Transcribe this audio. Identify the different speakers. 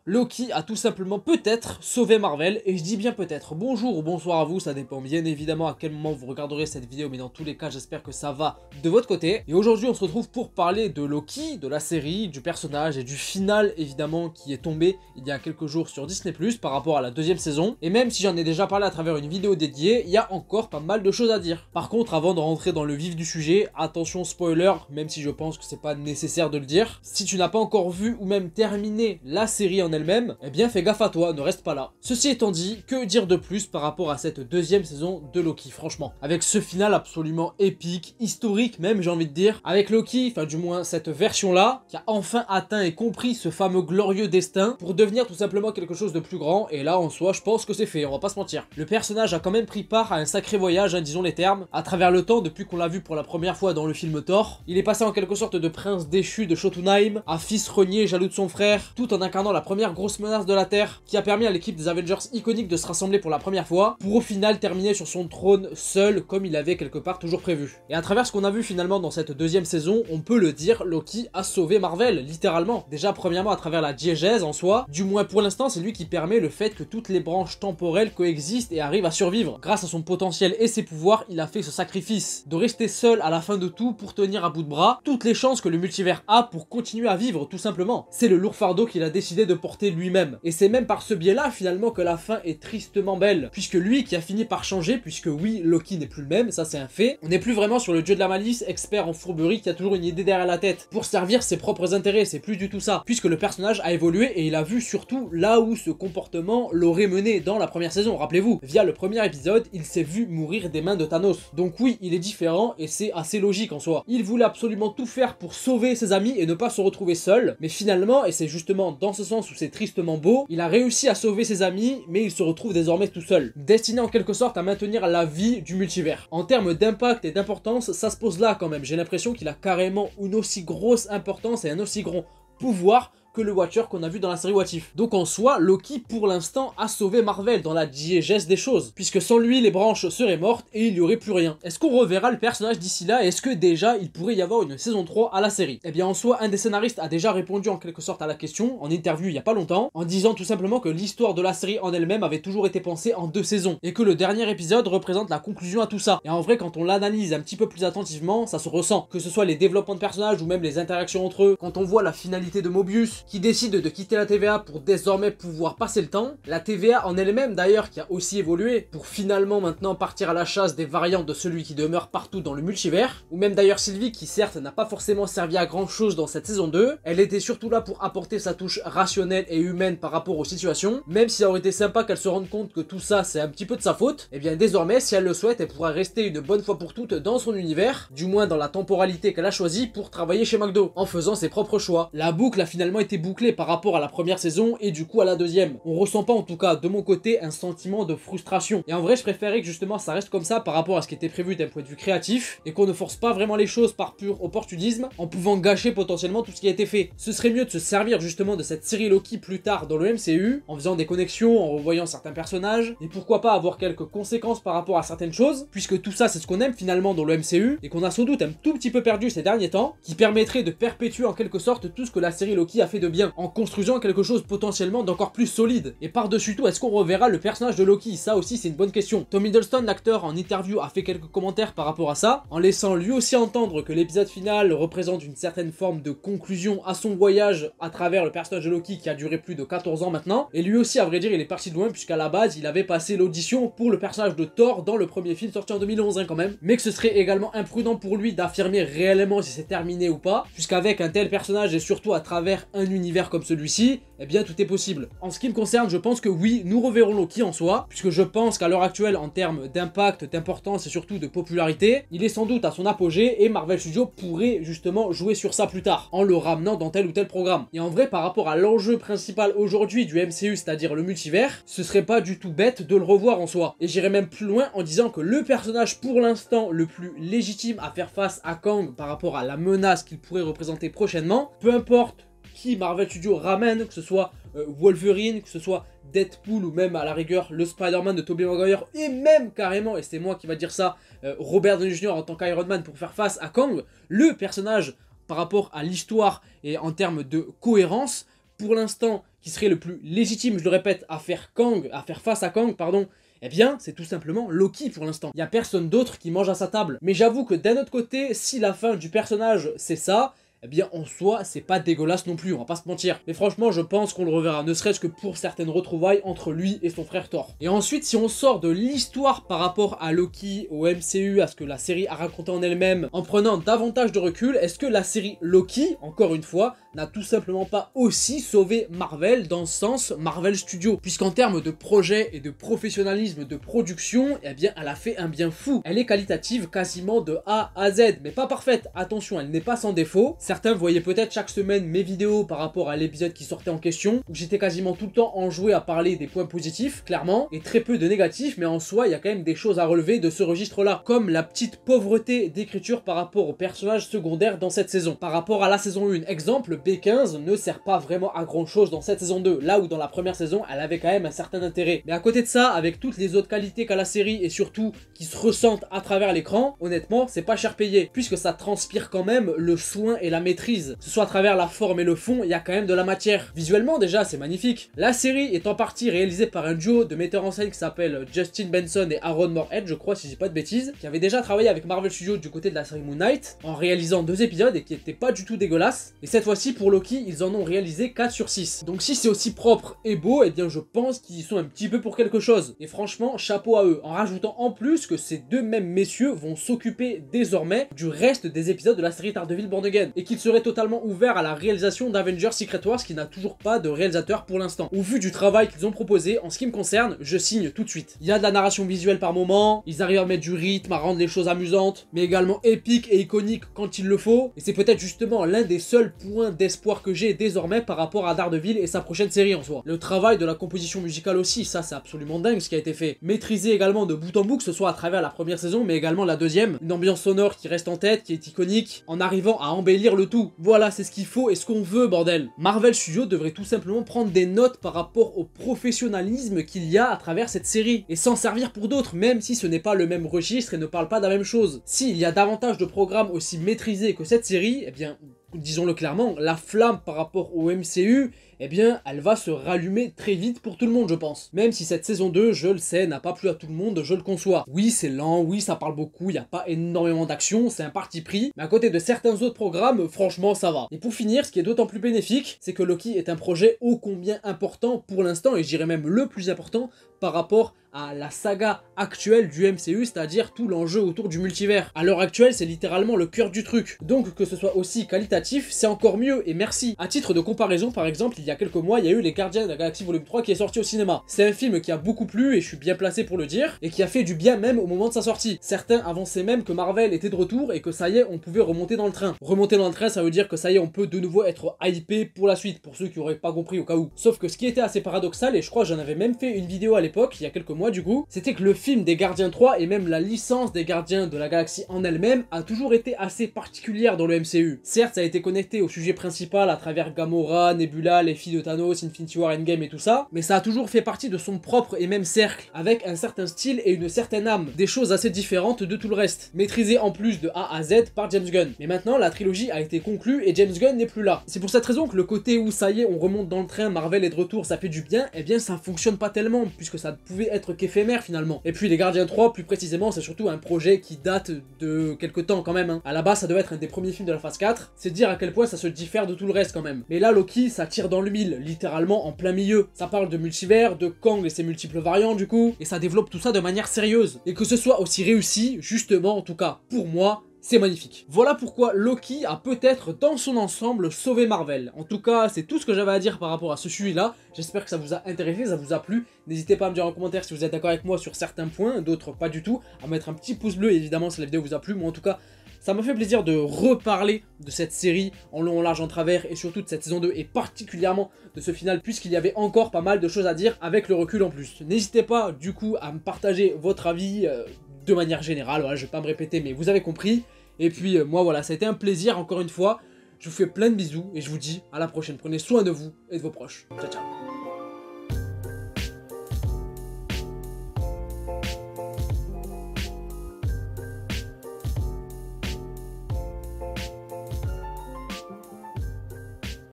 Speaker 1: Loki a tout simplement peut-être sauvé Marvel, et je dis bien peut-être. Bonjour ou bonsoir à vous, ça dépend bien évidemment à quel moment vous regarderez cette vidéo, mais dans tous les cas j'espère que ça va de votre côté. Et aujourd'hui on se retrouve pour parler de Loki, de la série, du personnage et du final évidemment qui est tombé il y a quelques jours sur Disney+, par rapport à la deuxième saison. Et même si j'en ai déjà parlé à travers une vidéo dédiée, il y a encore pas mal de choses à dire. Par contre, avant de rentrer dans le vif du sujet, attention spoiler, même si je pense que c'est pas nécessaire de le dire. Si tu n'as pas encore vu ou même terminé la série en elle-même, eh bien fais gaffe à toi, ne reste pas là. Ceci étant dit, que dire de plus par rapport à cette deuxième saison de Loki, franchement. Avec ce final absolument épique, historique même j'ai envie de dire, avec Loki, enfin du moins cette version-là, qui a enfin atteint et compris ce fameux glorieux destin pour devenir tout simplement quelque chose de plus grand, et là en soi je pense que c'est fait, on va pas se mentir. Le personnage a quand même pris part à un sacré voyage, hein, disons les termes, à travers le temps depuis qu'on l'a vu pour la première fois dans le film Thor. Il est passé en quelque sorte de prince déchu de Jotunheim à fils renié jaloux de son frère, tout en incarnant la première grosse menace de la Terre, qui a permis à l'équipe des Avengers iconiques de se rassembler pour la première fois, pour au final terminer sur son trône seul, comme il avait quelque part toujours prévu. Et à travers ce qu'on a vu finalement dans cette deuxième saison, on peut le dire, Loki a sauvé Marvel, littéralement. Déjà premièrement à travers la diégèse en soi, du moins pour l'instant c'est lui qui permet le fait que toutes les branches temporelles coexistent et arrivent à survivre. Grâce à son potentiel et ses pouvoirs, il a fait ce sacrifice, de rester seul à la fin de tout pour tenir à bout de bras toutes les chances que le multivers a pour continuer à vivre tout simplement. C'est le lourd fardeau qu'il a décidé de porter lui-même. Et c'est même par ce biais-là finalement que la fin est tristement belle, puisque lui qui a fini par changer, puisque oui, Loki n'est plus le même, ça c'est un fait, on n'est plus vraiment sur le dieu de la malice, expert en fourberie qui a toujours une idée derrière la tête, pour servir ses propres intérêts, c'est plus du tout ça, puisque le personnage a évolué et il a vu surtout là où ce comportement l'aurait mené dans la première saison, rappelez-vous, via le premier épisode, il s'est vu mourir des mains de Thanos. Donc oui, il est différent et c'est assez logique en soi. Il voulait absolument tout faire pour sauver ses amis et ne pas se retrouver seul, mais finalement, et c'est justement dans ce sens où c'est tristement beau, il a réussi à sauver ses amis, mais il se retrouve désormais tout seul, destiné en quelque sorte à maintenir la vie du multivers. En termes d'impact et d'importance, ça se pose là quand même, j'ai l'impression qu'il a carrément une aussi grosse importance et un aussi grand pouvoir que le Watcher qu'on a vu dans la série What If. Donc en soi, Loki pour l'instant a sauvé Marvel dans la diégèse des choses, puisque sans lui les branches seraient mortes et il n'y aurait plus rien. Est-ce qu'on reverra le personnage d'ici là et est-ce que déjà il pourrait y avoir une saison 3 à la série? Eh bien en soi, un des scénaristes a déjà répondu en quelque sorte à la question, en interview il y a pas longtemps, en disant tout simplement que l'histoire de la série en elle-même avait toujours été pensée en 2 saisons, et que le dernier épisode représente la conclusion à tout ça. Et en vrai quand on l'analyse un petit peu plus attentivement, ça se ressent, que ce soit les développements de personnages ou même les interactions entre eux, quand on voit la finalité de Mobius, qui décide de quitter la TVA pour désormais pouvoir passer le temps, la TVA en elle-même d'ailleurs qui a aussi évolué pour finalement maintenant partir à la chasse des variantes de celui qui demeure partout dans le multivers, ou même d'ailleurs Sylvie qui certes n'a pas forcément servi à grand chose dans cette saison 2, elle était surtout là pour apporter sa touche rationnelle et humaine par rapport aux situations, même si ça aurait été sympa qu'elle se rende compte que tout ça c'est un petit peu de sa faute, et bien désormais si elle le souhaite elle pourra rester une bonne fois pour toutes dans son univers, du moins dans la temporalité qu'elle a choisie pour travailler chez McDo, en faisant ses propres choix. La boucle a finalement été bouclée par rapport à la première saison et du coup à la deuxième. On ressent pas en tout cas de mon côté un sentiment de frustration. Et en vrai je préférais que justement ça reste comme ça par rapport à ce qui était prévu d'un point de vue créatif et qu'on ne force pas vraiment les choses par pur opportunisme en pouvant gâcher potentiellement tout ce qui a été fait. Ce serait mieux de se servir justement de cette série Loki plus tard dans le MCU en faisant des connexions, en revoyant certains personnages et pourquoi pas avoir quelques conséquences par rapport à certaines choses puisque tout ça c'est ce qu'on aime finalement dans le MCU et qu'on a sans doute un tout petit peu perdu ces derniers temps qui permettrait de perpétuer en quelque sorte tout ce que la série Loki a fait de bien en construisant quelque chose potentiellement d'encore plus solide. Et par-dessus tout, est-ce qu'on reverra le personnage de Loki? Ça aussi c'est une bonne question. Tom Hiddleston, l'acteur, en interview a fait quelques commentaires par rapport à ça, en laissant lui aussi entendre que l'épisode final représente une certaine forme de conclusion à son voyage à travers le personnage de Loki qui a duré plus de 14 ans maintenant. Et lui aussi à vrai dire il est parti de loin puisqu'à la base il avait passé l'audition pour le personnage de Thor dans le premier film sorti en 2011 hein, quand même. Mais que ce serait également imprudent pour lui d'affirmer réellement si c'est terminé ou pas, puisqu'avec un tel personnage et surtout à travers un univers comme celui-ci, eh bien tout est possible. En ce qui me concerne, je pense que oui, nous reverrons Loki en soi, puisque je pense qu'à l'heure actuelle, en termes d'impact, d'importance et surtout de popularité, il est sans doute à son apogée et Marvel Studios pourrait justement jouer sur ça plus tard, en le ramenant dans tel ou tel programme. Et en vrai, par rapport à l'enjeu principal aujourd'hui du MCU, c'est-à-dire le multivers, ce serait pas du tout bête de le revoir en soi. Et j'irais même plus loin en disant que le personnage pour l'instant le plus légitime à faire face à Kang par rapport à la menace qu'il pourrait représenter prochainement, peu importe qui Marvel Studios ramène, que ce soit Wolverine, que ce soit Deadpool ou même à la rigueur le Spider-Man de Tobey Maguire et même carrément, et c'est moi qui va dire ça, Robert Downey Jr. en tant qu'Iron Man pour faire face à Kang, le personnage par rapport à l'histoire et en termes de cohérence pour l'instant, qui serait le plus légitime, je le répète, à faire face à Kang, pardon, eh bien, c'est tout simplement Loki pour l'instant. Il n'y a personne d'autre qui mange à sa table. Mais j'avoue que d'un autre côté, si la fin du personnage, c'est ça, eh bien en soi c'est pas dégueulasse non plus, on va pas se mentir. Mais franchement je pense qu'on le reverra, ne serait-ce que pour certaines retrouvailles entre lui et son frère Thor. Et ensuite si on sort de l'histoire par rapport à Loki, au MCU, à ce que la série a raconté en elle-même, en prenant davantage de recul, est-ce que la série Loki, encore une fois, n'a tout simplement pas aussi sauvé Marvel dans le sens Marvel Studios? Puisqu'en termes de projet et de professionnalisme de production, eh bien elle a fait un bien fou. Elle est qualitative quasiment de A à Z, mais pas parfaite, attention, elle n'est pas sans défaut. Certains voyaient peut-être chaque semaine mes vidéos par rapport à l'épisode qui sortait en question, où j'étais quasiment tout le temps enjoué à parler des points positifs, clairement, et très peu de négatifs, mais en soi, il y a quand même des choses à relever de ce registre-là, comme la petite pauvreté d'écriture par rapport aux personnages secondaires dans cette saison. Par rapport à la saison 1, exemple, B15 ne sert pas vraiment à grand chose dans cette saison 2, là où dans la première saison, elle avait quand même un certain intérêt. Mais à côté de ça, avec toutes les autres qualités qu'a la série, et surtout qui se ressentent à travers l'écran, honnêtement, c'est pas cher payé, puisque ça transpire quand même le soin et la maîtrise. Que ce soit à travers la forme et le fond, il y a quand même de la matière. Visuellement déjà, c'est magnifique. La série est en partie réalisée par un duo de metteurs en scène qui s'appelle Justin Benson et Aaron Moorhead, je crois si je dis pas de bêtises, qui avaient déjà travaillé avec Marvel Studios du côté de la série Moon Knight, en réalisant 2 épisodes et qui étaient pas du tout dégueulasses. Et cette fois-ci, pour Loki, ils en ont réalisé 4 sur 6. Donc si c'est aussi propre et beau, eh bien je pense qu'ils y sont un petit peu pour quelque chose. Et franchement, chapeau à eux. En rajoutant en plus que ces deux mêmes messieurs vont s'occuper désormais du reste des épisodes de la série Daredevil Born Again. Et qu'ils seraient totalement ouvert à la réalisation d'Avengers Secret Wars qui n'a toujours pas de réalisateur pour l'instant. Au vu du travail qu'ils ont proposé, en ce qui me concerne, je signe tout de suite. Il y a de la narration visuelle par moment, ils arrivent à mettre du rythme, à rendre les choses amusantes, mais également épiques et iconiques quand il le faut, et c'est peut-être justement l'un des seuls points d'espoir que j'ai désormais par rapport à Daredevil et sa prochaine série en soi. Le travail de la composition musicale aussi, ça c'est absolument dingue ce qui a été fait. Maîtrisé également de bout en bout, que ce soit à travers la première saison, mais également la deuxième, une ambiance sonore qui reste en tête, qui est iconique, en arrivant à embellir le tout. Voilà, c'est ce qu'il faut et ce qu'on veut, bordel. Marvel Studios devrait tout simplement prendre des notes par rapport au professionnalisme qu'il y a à travers cette série et s'en servir pour d'autres, même si ce n'est pas le même registre et ne parle pas de la même chose. S'il y a davantage de programmes aussi maîtrisés que cette série, eh bien, disons-le clairement, la flamme par rapport au MCU, eh bien, elle va se rallumer très vite pour tout le monde, je pense. Même si cette saison 2, je le sais, n'a pas plu à tout le monde, je le conçois. Oui, c'est lent, oui, ça parle beaucoup, il n'y a pas énormément d'action, c'est un parti pris, mais à côté de certains autres programmes, franchement, ça va. Et pour finir, ce qui est d'autant plus bénéfique, c'est que Loki est un projet ô combien important pour l'instant, et je dirais même le plus important, par rapport à la saga actuelle du MCU, c'est-à-dire tout l'enjeu autour du multivers. À l'heure actuelle, c'est littéralement le cœur du truc. Donc que ce soit aussi qualitatif, c'est encore mieux, et merci. À titre de comparaison, par exemple, il y a quelques mois, il y a eu Les Gardiens de la Galaxie Volume 3 qui est sorti au cinéma. C'est un film qui a beaucoup plu, et je suis bien placé pour le dire, et qui a fait du bien même au moment de sa sortie. Certains avançaient même que Marvel était de retour, et que ça y est, on pouvait remonter dans le train. Remonter dans le train, ça veut dire que ça y est, on peut de nouveau être hypé pour la suite, pour ceux qui auraient pas compris au cas où. Sauf que ce qui était assez paradoxal, et je crois que j'en avais même fait une vidéo à l'époque, il y a quelques mois du coup, c'était que le film des Gardiens 3 et même la licence des Gardiens de la Galaxie en elle-même a toujours été assez particulière dans le MCU. Certes, ça a été connecté au sujet principal à travers Gamora, Nebula, les filles de Thanos, Infinity War, Endgame et tout ça, mais ça a toujours fait partie de son propre et même cercle, avec un certain style et une certaine âme, des choses assez différentes de tout le reste, maîtrisées en plus de A à Z par James Gunn. Mais maintenant, la trilogie a été conclue et James Gunn n'est plus là. C'est pour cette raison que le côté où ça y est, on remonte dans le train, Marvel est de retour, ça fait du bien, eh bien ça fonctionne pas tellement, puisque ça ne pouvait être qu'éphémère finalement. Et puis les Gardiens 3, plus précisément, c'est surtout un projet qui date de quelques temps quand même, hein. À la base, ça devait être un des premiers films de la phase 4, c'est dire à quel point ça se diffère de tout le reste quand même. Mais là, Loki, ça tire dans le mille, littéralement en plein milieu. Ça parle de multivers, de Kang et ses multiples variants du coup, et ça développe tout ça de manière sérieuse. Et que ce soit aussi réussi, justement, en tout cas pour moi, c'est magnifique. Voilà pourquoi Loki a peut-être dans son ensemble sauvé Marvel. En tout cas, c'est tout ce que j'avais à dire par rapport à ce sujet-là. J'espère que ça vous a intéressé, ça vous a plu. N'hésitez pas à me dire en commentaire si vous êtes d'accord avec moi sur certains points, d'autres pas du tout. À mettre un petit pouce bleu évidemment si la vidéo vous a plu. Moi en tout cas, ça m'a fait plaisir de reparler de cette série en long, en large, en travers et surtout de cette saison 2 et particulièrement de ce final puisqu'il y avait encore pas mal de choses à dire avec le recul en plus. N'hésitez pas du coup à me partager votre avis de manière générale, voilà, je vais pas me répéter mais vous avez compris. Et puis moi voilà, ça a été un plaisir encore une fois, je vous fais plein de bisous et je vous dis à la prochaine, prenez soin de vous et de vos proches, ciao ciao.